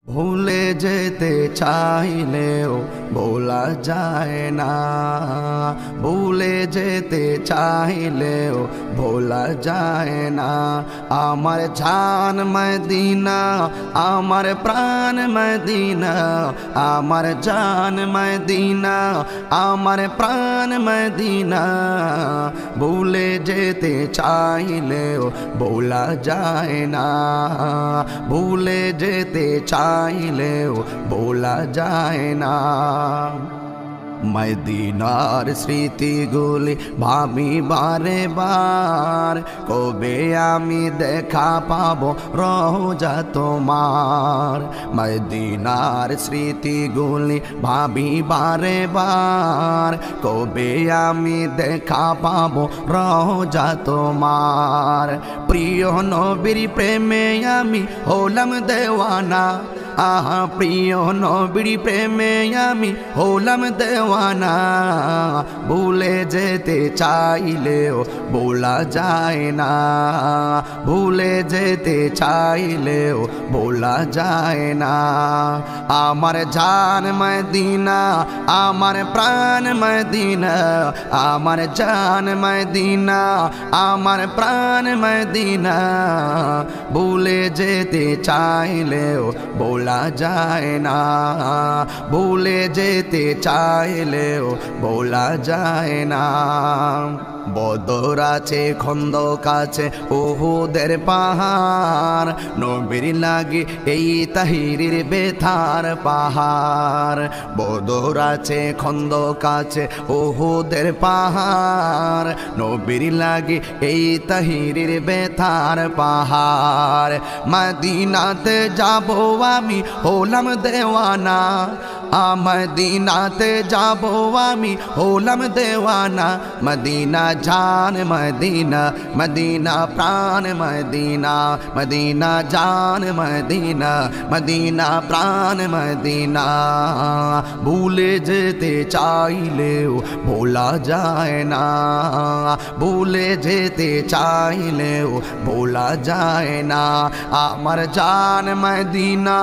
ভুলে যেতে চাইলেও ভোলা যায় না, ভুলে যেতে চাইলেও ভোলা যায় না। আমার জান মদিনা, আমার প্রাণ মদিনা, আমার জান মদিনা, আমার প্রাণ মদিনা। ভুলে যেতে চাইলেও ভোলা যায় না, ভুলে যেতে চাইলেও ভোলা যায় না। মদিনার স্মৃতিগুলি ভাবি বারে বার, কবে আমি দেখা পাবো রওজা তোমার। মদিনার স্মৃতিগুলি ভাবি বারে বার, কবে আমি দেখা পাবো রওজা তোমার। প্রিয় নবীর প্রেমে আমি হলাম দেওয়ানা, আহা প্রিয় নবীর প্রেমে আমি হলাম দেওয়ানা। ভুলে যেতে চাইলেও ভোলা যায় না, ভুলে যেতে চাইলেও ভোলা যায় না। আমার জান মদিনা, আমার প্রাণ মদিনা, আমার জান মদিনা, আমার প্রাণ মদিনা। ভুলে যেতে চাইলেও ভোলা যায় না, ভুলে যেতে চাইলেও ভোলা যায় না। বদর আছে, খন্দক আছে, উহুদের পাহাড়, নবীর লাগে এই তাহিরির বেথার পাহাড়। বদর আছে, খন্দক আছে, উহুদের পাহাড়, নবীর লাগে এই তাহিরির বেথার পাহাড়। মদিনাতে যাব আমি হলাম দেওয়ানা, মদিনাতে যাব আমি হলাম দেওয়ানা। মদিনা জান মদিনা, মদিনা প্রাণ মদিনা, মদিনা জান মদিনা, মদিনা প্রাণ মদিনা। ভুলে যেতে চাইলেও ভোলা যায় না, ভুলে যেতে চাইলেও ভোলা যায় না। আমার জান মদিনা,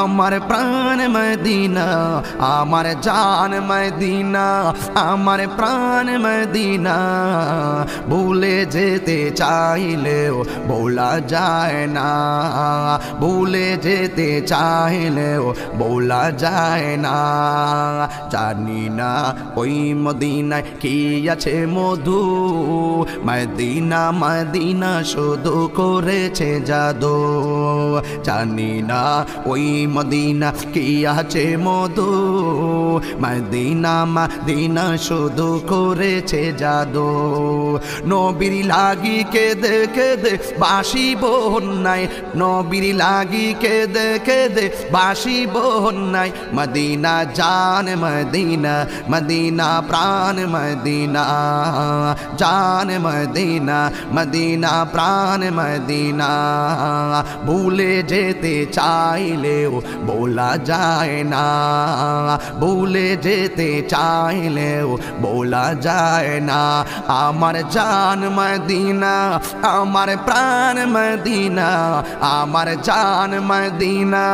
আমার প্রাণ মদিনা, আমার জান মদিনা, আমার প্রাণ মদিনা। ভুলে যেতে চাইলেও ভোলা যায় না, ভুলে যেতে চাইলেও ভোলা যায় না। জানি না ওই মদিনায় কি আছে মধু, মদিনা মদিনা শুধু করেছে জাদু। জানি না ওই মদিনা কি আছে মধু, মদিনা মদিনা শুধু করেছে জাদু। নবীর লাগি কেঁদে কেঁদে বাসি বন্যায়, নবীর লাগি কেঁদে কেঁদে বাসি বন্যায়। মদিনা জান মদিনা, মদিনা প্রাণ মদিনা, জান মদিনা, মদিনা প্রাণ মদিনা। ভুলে যেতে চাইলেও ভোলা যায় না, ভুলে যেতে চাইলেও ভোলা যায় না। আমার জান মদিনা, আমার প্রাণ মদিনা, আমার জান মদিনা,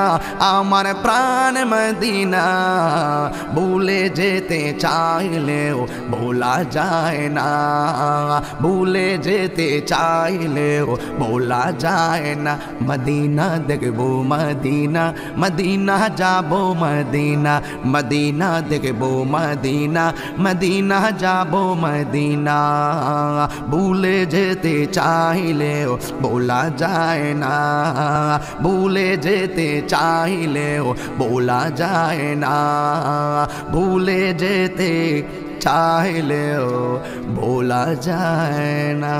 আমার প্রাণ মদিনা। ভুলে যেতে চাইলেও ভোলা যায় না, ভুলে যেতে চাইলেও ভোলা যায় না। মদিনা দেখবো মদিনা, মদিনা যাবো মদিনা, মদিনা দেখবো মদিনা, মদিনা যাবো মদিনা। ভুলে যেতে চাইলেও ভোলা যায় না, ভুলে যেতে চাইলেও ভোলা যায় না, ভুলে যেতে চাইলেও ভোলা যায় না।